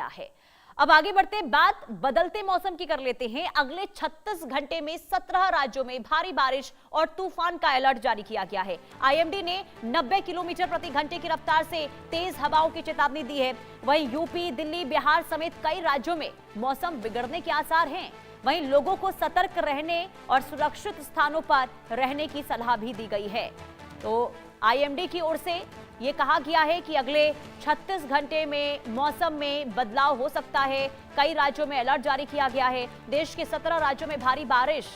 क्या है। अब आगे बढ़ते बात बदलते मौसम की कर लेते हैं। अगले 36 घंटे में 17 राज्यों में भारी बारिश और तूफान का अलर्ट जारी किया गया है। आईएमडी ने 90 किलोमीटर प्रति घंटे की रफ्तार से तेज हवाओं की चेतावनी दी है। वहीं यूपी, दिल्ली, बिहार समेत कई राज्यों में मौसम बिगड़ने के आसार हैं। वहीं लोगों को सतर्क रहने और सुरक्षित स्थानों पर रहने की सलाह भी दी गई है। तो आईएमडी की ओर से ये कहा गया है कि अगले 36 घंटे में मौसम में बदलाव हो सकता है। कई राज्यों में अलर्ट जारी किया गया है। देश के 17 राज्यों में भारी बारिश,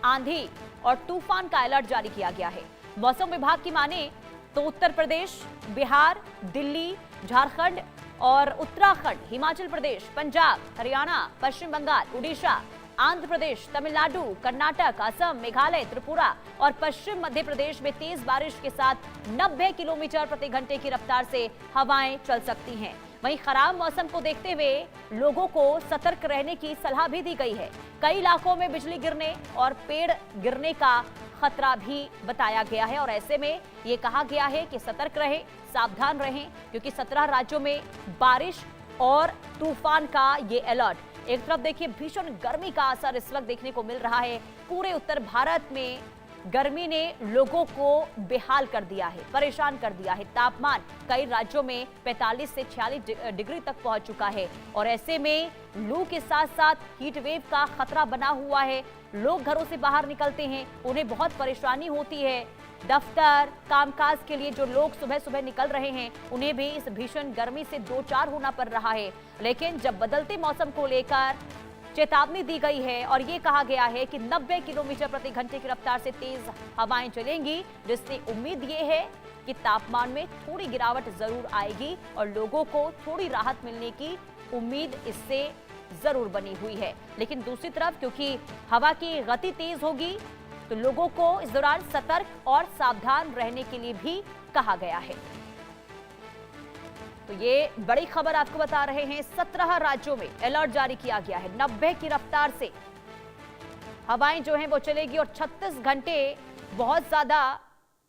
आंधी और तूफान का अलर्ट जारी किया गया है। मौसम विभाग की माने तो उत्तर प्रदेश, बिहार, दिल्ली, झारखंड और उत्तराखंड, हिमाचल प्रदेश, पंजाब, हरियाणा, पश्चिम बंगाल, उड़ीसा, आंध्र प्रदेश, तमिलनाडु, कर्नाटक, असम, मेघालय, त्रिपुरा और पश्चिम मध्य प्रदेश में तेज बारिश के साथ 90 किलोमीटर प्रति घंटे की रफ्तार से हवाएं चल सकती हैं। वहीं खराब मौसम को देखते हुए लोगों को सतर्क रहने की सलाह भी दी गई है। कई इलाकों में बिजली गिरने और पेड़ गिरने का खतरा भी बताया गया है और ऐसे में ये कहा गया है कि सतर्क रहें, सावधान रहें, क्योंकि 17 राज्यों में बारिश और तूफान का ये अलर्ट। एक तरफ देखिए भीषण गर्मी का असर इस वक्त देखने को मिल रहा है। पूरे उत्तर भारत में गर्मी ने लोगों को बेहाल कर दिया है, परेशान कर दिया है। तापमान कई राज्यों में 45 से 46 डिग्री तक पहुंच चुका है और ऐसे में लू के साथ साथ हीट वेव का खतरा बना हुआ है। लोग घरों से बाहर निकलते हैं, उन्हें बहुत परेशानी होती है। दफ्तर, कामकाज के लिए जो लोग सुबह सुबह निकल रहे हैं, उन्हें भी इस भीषण गर्मी से दो चार होना पड़ रहा है। लेकिन जब बदलते मौसम को लेकर चेतावनी दी गई है और ये कहा गया है कि 90 किलोमीटर प्रति घंटे की रफ्तार से तेज हवाएं चलेंगी, जिससे उम्मीद ये है कि तापमान में थोड़ी गिरावट जरूर आएगी और लोगों को थोड़ी राहत मिलने की उम्मीद इससे जरूर बनी हुई है। लेकिन दूसरी तरफ क्योंकि हवा की गति तेज होगी तो लोगों को इस दौरान सतर्क और सावधान रहने के लिए भी कहा गया है। तो ये बड़ी खबर आपको बता रहे हैं। 17 राज्यों में अलर्ट जारी किया गया है। 90 की रफ्तार से हवाएं जो हैं वो चलेगी और 36 घंटे बहुत ज्यादा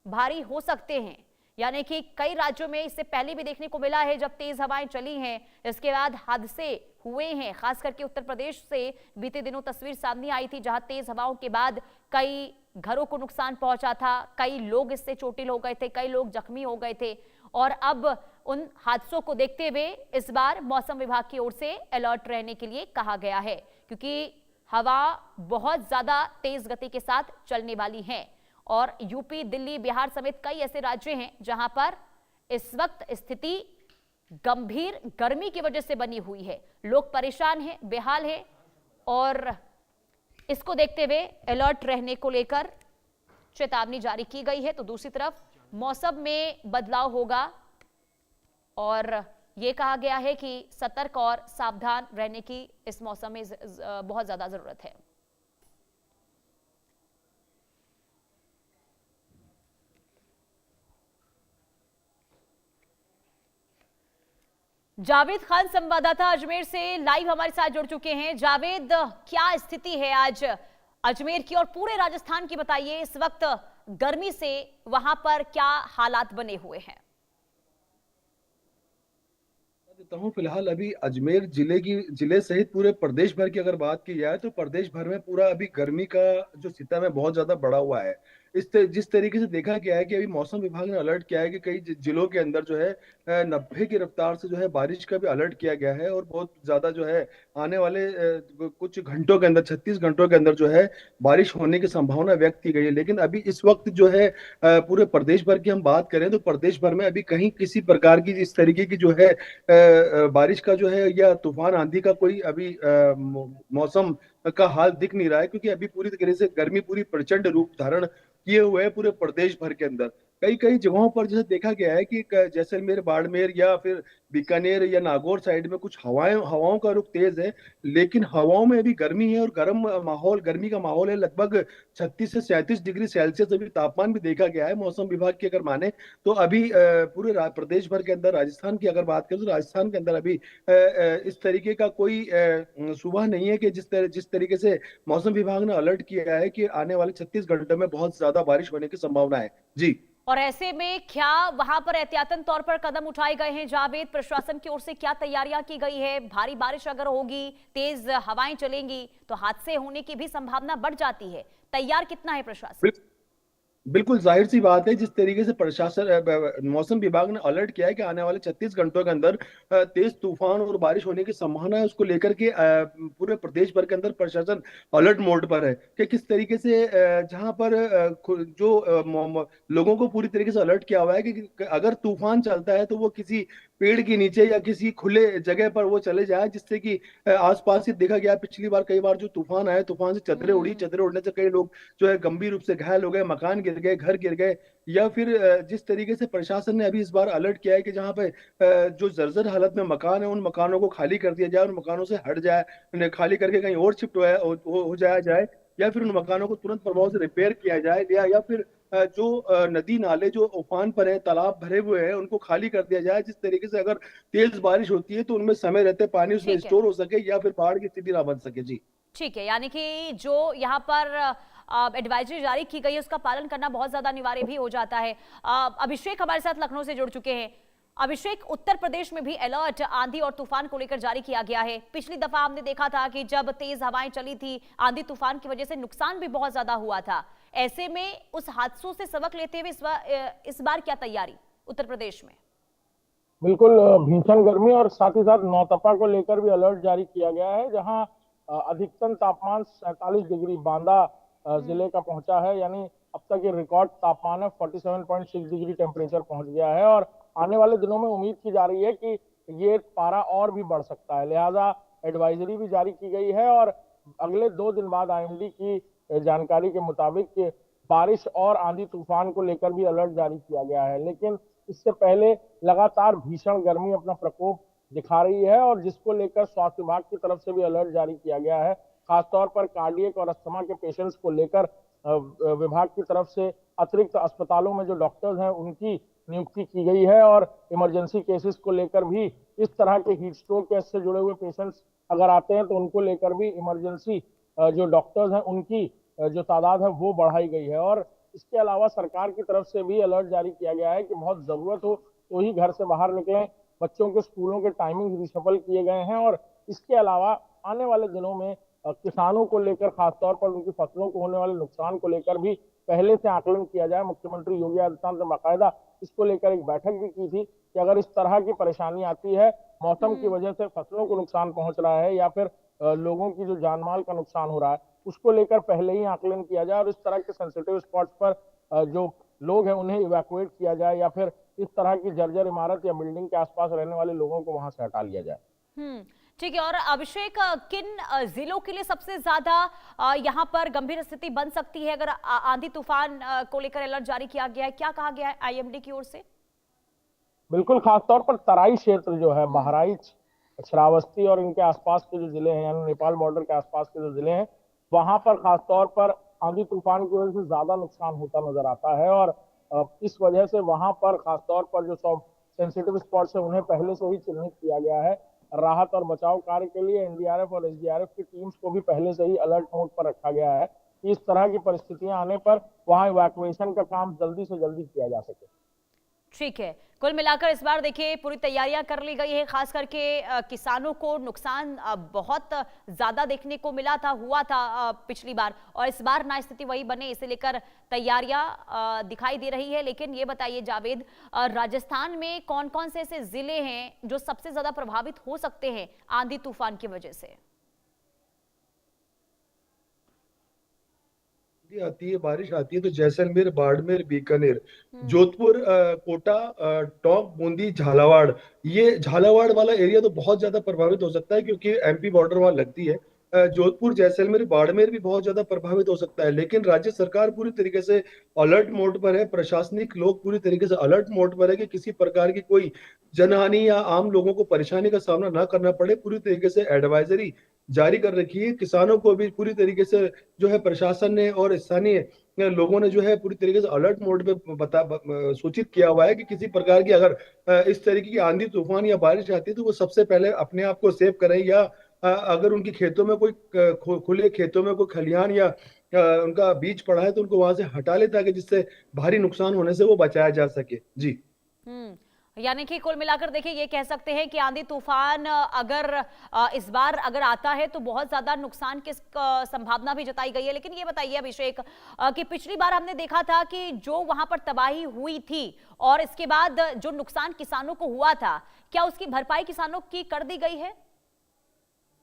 भारी हो सकते हैं। यानी कि कई राज्यों में इससे पहले भी देखने को मिला है जब तेज हवाएं चली हैं, इसके बाद हादसे हुए हैं। खास करके उत्तर प्रदेश से बीते दिनों तस्वीर सामने आई थी जहां तेज हवाओं के बाद कई घरों को नुकसान पहुंचा था, कई लोग इससे चोटिल हो गए थे, कई लोग जख्मी हो गए थे। और अब उन हादसों को देखते हुए इस बार मौसम विभाग की ओर से अलर्ट रहने के लिए कहा गया है, क्योंकि हवा बहुत ज्यादा तेज गति के साथ चलने वाली है और यूपी, दिल्ली, बिहार समेत कई ऐसे राज्य हैं जहां पर इस वक्त स्थिति गंभीर गर्मी की वजह से बनी हुई है। लोग परेशान हैं, बेहाल हैं और इसको देखते हुए अलर्ट रहने को लेकर चेतावनी जारी की गई है। तो दूसरी तरफ मौसम में बदलाव होगा और यह कहा गया है कि सतर्क और सावधान रहने की इस मौसम में बहुत ज्यादा जरूरत है। जावेद खान संवाददाता अजमेर से लाइव हमारे साथ जुड़ चुके हैं। जावेद, क्या स्थिति है आज अजमेर की और पूरे राजस्थान की, बताइए इस वक्त गर्मी से वहां पर क्या हालात बने हुए हैं? देता हूं फिलहाल अभी अजमेर जिले सहित पूरे प्रदेश भर की अगर बात की जाए तो प्रदेश भर में पूरा अभी गर्मी का जो सितम है बहुत ज्यादा बढ़ा हुआ है। जिस तरीके से देखा गया है कि अभी मौसम विभाग ने अलर्ट किया है कि कई जिलों के अंदर जो है 90 की रफ्तार से जो है बारिश का भी अलर्ट किया गया है और बहुत ज्यादा जो है आने वाले कुछ घंटों के अंदर 36 घंटों के अंदर जो है बारिश होने की संभावना व्यक्त की गई है। लेकिन अभी इस वक्त जो है पूरे प्रदेश भर की हम बात करें तो प्रदेश भर में अभी कहीं किसी प्रकार की इस तरीके की जो है बारिश का जो है या तूफान आंधी का कोई अभी मौसम का हाल दिख नहीं रहा है, क्योंकि अभी पूरी तरह से गर्मी पूरी प्रचंड रूप धारण किए हुए है पूरे प्रदेश भर के अंदर। कई कई जगहों पर जैसे देखा गया है कि जैसलमेर, बाड़मेर या फिर बीकानेर या नागौर साइड में कुछ हवाओं का रुख तेज है, लेकिन हवाओं में अभी गर्मी है और गर्मी का माहौल है। लगभग 36 से 37 डिग्री सेल्सियस अभी तापमान भी देखा गया है मौसम विभाग की अगर माने तो। अभी पूरे प्रदेश भर के अंदर राजस्थान की अगर बात करें तो राजस्थान के अंदर अभी इस तरीके का कोई सुबह नहीं है कि जिस तरीके से मौसम विभाग ने अलर्ट किया है कि आने वाले 36 घंटों में बहुत ज्यादा बारिश होने की संभावना है। जी और ऐसे में क्या वहां पर एहतियातन तौर पर कदम उठाए गए हैं जावेद? प्रशासन की ओर से क्या तैयारियां की गई है? भारी बारिश अगर होगी, तेज हवाएं चलेंगी तो हादसे होने की भी संभावना बढ़ जाती है। तैयार कितना है प्रशासन? बिल्कुल जाहिर सी बात है, जिस तरीके से प्रशासन मौसम विभाग ने अलर्ट किया है कि आने वाले 36 घंटों के अंदर तेज तूफान और बारिश होने की संभावना है, उसको लेकर के पूरे प्रदेश भर के अंदर प्रशासन अलर्ट मोड पर है कि किस तरीके से जहां पर जो लोगों को पूरी तरीके से अलर्ट किया हुआ है कि अगर तूफान चलता है तो वो किसी पेड़ के नीचे या किसी खुले जगह पर वो चले जाए, जिससे कि आसपास ही देखा गया पिछली बार कई बार जो तूफान आए, तूफान से चदरें उड़ी, हम्म। चदरें उड़ने से कई लोग जो है गंभीर रूप से घायल हो गए, मकान गिर गए, घर गिर गए। या फिर जिस तरीके से प्रशासन ने अभी इस बार अलर्ट किया है कि जहां पे जो जर्जर हालत में मकान है, उन मकानों को खाली कर दिया जाए, उन मकानों से हट जाए, उन्हें खाली करके कहीं और शिफ्ट हो जाया जाए, या फिर उन मकानों को तुरंत प्रभाव से रिपेयर किया जाए, या फिर जो नदी नाले जो उफान पर है, तालाब भरे हुए हैं, उनको खाली कर दिया जाए, जिस तरीके से अगर तेज बारिश होती है तो उनमें समय रहते पानी उसमें ठीक है। स्टोर हो सके या फिर बाढ़ की स्थिति ना बन सके। जी ठीक है, यानी कि जो यहाँ पर एडवाइजरी जारी की गई है उसका पालन करना बहुत ज्यादा अनिवार्य भी हो जाता है। अभिषेक हमारे साथ लखनऊ से जुड़ चुके हैं। अभिषेक, उत्तर प्रदेश में भी अलर्ट आंधी और तूफान को लेकर जारी किया गया है। पिछली दफा हमने देखा था कि जब तेज हवाएं चली थी, आंधी तूफान की वजह से नुकसान भी बहुत ज्यादा हुआ था। ऐसे में उस हादसों से सबक लेते हुए इस बार क्या तैयारी उत्तर प्रदेश में? बिल्कुल भीषण गर्मी और साथ ही साथ नौतपा को लेकर भी अलर्ट जारी किया गया है, जहां अधिकतम तापमान 47 डिग्री बांदा जिले का पहुंचा है। यानी अब तक ये रिकॉर्ड तापमान है, 47.6 डिग्री टेम्परेचर पहुंच गया है। और आने वाले दिनों में उम्मीद की जा रही है कि ये पारा और भी बढ़ सकता है, लिहाजा एडवाइजरी भी जारी की गई है। और अगले 2 दिन बाद आईएमडी की जानकारी के मुताबिक बारिश और आंधी तूफान को लेकर भी अलर्ट जारी किया गया है। लेकिन इससे पहले लगातार भीषण गर्मी अपना प्रकोप दिखा रही है, और जिसको लेकर स्वास्थ्य विभाग की तरफ से भी अलर्ट जारी किया गया है। खासतौर पर कार्डियक और अस्थमा के पेशेंट्स को लेकर विभाग की तरफ से अतिरिक्त अस्पतालों में जो डॉक्टर्स हैं उनकी नियुक्ति की गई है। और इमरजेंसी केसेस को लेकर भी इस तरह के हीट स्ट्रोक केस से जुड़े हुए पेशेंट्स अगर आते हैं तो उनको लेकर भी इमरजेंसी जो डॉक्टर्स हैं उनकी जो तादाद है वो बढ़ाई गई है। और इसके अलावा सरकार की तरफ से भी अलर्ट जारी किया गया है कि बहुत जरूरत हो तो ही घर से बाहर निकलें। बच्चों के स्कूलों के टाइमिंग रिशफल किए गए हैं। और इसके अलावा आने वाले दिनों में किसानों को लेकर, खासतौर पर उनकी फसलों को होने वाले नुकसान को लेकर भी पहले से आकलन किया जाए। मुख्यमंत्री योगी आदित्यनाथ ने बाकायदा इसको लेकर एक बैठक भी की थी कि अगर इस तरह की परेशानी आती है, मौसम की वजह से फसलों को नुकसान पहुंच रहा है या फिर लोगों की जो जानमाल का नुकसान हो रहा है, उसको लेकर पहले ही आकलन किया जाए और इस तरह के सेंसिटिव स्पॉट्स पर जो लोग हैं उन्हें इवैक्यूएट किया जाए, या फिर इस तरह की जर्जर इमारत या बिल्डिंग के आसपास रहने वाले लोगों को वहां से हटा लिया जाए। ठीक है। और अभिषेक, किन जिलों के लिए सबसे ज्यादा यहाँ पर गंभीर स्थिति बन सकती है अगर आंधी तूफान को लेकर अलर्ट जारी किया गया है? क्या कहा गया है आईएमडी की ओर से? बिल्कुल, खासतौर पर तराई क्षेत्र जो है, बहराइच, श्रावस्ती और इनके आसपास के जो जिले हैं, यानी नेपाल बॉर्डर के आसपास के जो जिले हैं, वहां पर खासतौर पर आंधी तूफान की वजह से ज्यादा नुकसान होता नजर आता है। और इस वजह से वहां पर खासतौर पर जो सब सेंसिटिव स्पॉट्स है उन्हें पहले से ही चिन्हित किया गया है। राहत और बचाव कार्य के लिए एनडीआरएफ और एसडीआरएफ की टीम्स को भी पहले से ही अलर्ट मोड पर रखा गया है कि इस तरह की परिस्थितियां आने पर वहां इवैक्यूएशन का काम जल्दी से जल्दी किया जा सके। ठीक है। कुल मिलाकर इस बार देखिए पूरी तैयारियां कर ली गई है। खास करके किसानों को नुकसान बहुत ज्यादा देखने को मिला था, हुआ था पिछली बार, और इस बार ना स्थिति वही बने इसे लेकर तैयारियां दिखाई दे रही है। लेकिन ये बताइए जावेद, राजस्थान में कौन कौन से ऐसे जिले हैं जो सबसे ज्यादा प्रभावित हो सकते हैं आंधी तूफान की वजह से? आती है, बारिश आती है तो जैसलमेर, बाड़मेर, बीकानेर, जोधपुर, कोटा, टोंक, बूंदी, झालावाड़, ये झालावाड़ वाला एरिया तो बहुत ज्यादा प्रभावित हो सकता है क्योंकि एमपी बॉर्डर वहां लगती है। जोधपुर, जैसलमेर, बाड़मेर भी बहुत ज्यादा प्रभावित हो सकता है। लेकिन राज्य सरकार पूरी तरीके से अलर्ट मोड पर है, प्रशासनिक लोग पूरी तरीके से अलर्ट मोड पर है कि किसी प्रकार की कोई जनहानि या आम लोगों को परेशानी का सामना ना करना पड़े। पूरी तरीके से एडवाइजरी जारी कर रखी है। किसानों को भी पूरी तरीके से जो है प्रशासन ने और स्थानीय लोगों ने जो है पूरी तरीके से अलर्ट मोड पे सूचित किया हुआ है कि किसी प्रकार की अगर इस तरीके की आंधी तूफान या बारिश आती है तो वो सबसे पहले अपने आप को सेव करें, या अगर उनके खेतों में कोई खुले खेतों में कोई खलिहान या उनका बीज पड़ा है तो उनको वहां से हटा ले, ताकि जिससे भारी नुकसान होने से वो बचाया जा सके। जी। यानी कि कुल मिलाकर देखिए ये कह सकते हैं कि आंधी तूफान अगर इस बार अगर आता है तो बहुत ज्यादा नुकसान की संभावना भी जताई गई है। लेकिन ये बताइए अभिषेक कि पिछली बार हमने देखा था कि जो वहां पर तबाही हुई थी और इसके बाद जो नुकसान किसानों को हुआ था, क्या उसकी भरपाई किसानों की कर दी गई है?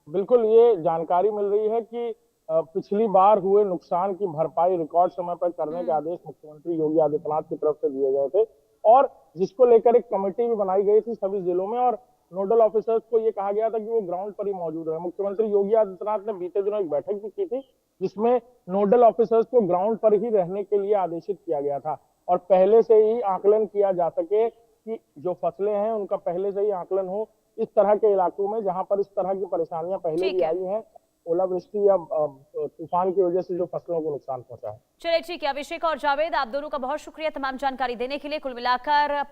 बिल्कुल, ये जानकारी मिल रही है कि पिछली बार हुए नुकसान की भरपाई रिकॉर्ड समय पर करने के आदेश मुख्यमंत्री योगी आदित्यनाथ की तरफ से दिए गए थे, और जिसको लेकर एक कमेटी भी बनाई गई थी सभी जिलों में, और नोडल ऑफिसर्स को ये कहा गया था कि वो ग्राउंड पर ही मौजूद रहे। मुख्यमंत्री योगी आदित्यनाथ ने बीते दिनों एक बैठक भी की थी, जिसमें नोडल ऑफिसर्स को ग्राउंड पर ही रहने के लिए आदेशित किया गया था, और पहले से ही आकलन किया जा सके कि जो फसलें हैं उनका पहले से ही आकलन हो इस तरह के इलाकों में जहां पर इस तरह की परेशानियां पहले भी आई हैं, ओलावृष्टि या तूफान की वजह से जो फसलों को नुकसान पहुंचा है। चलिए ठीक है अभिषेक और जावेद, आप दोनों का बहुत शुक्रिया तमाम जानकारी देने के लिए। कुल मिलाकर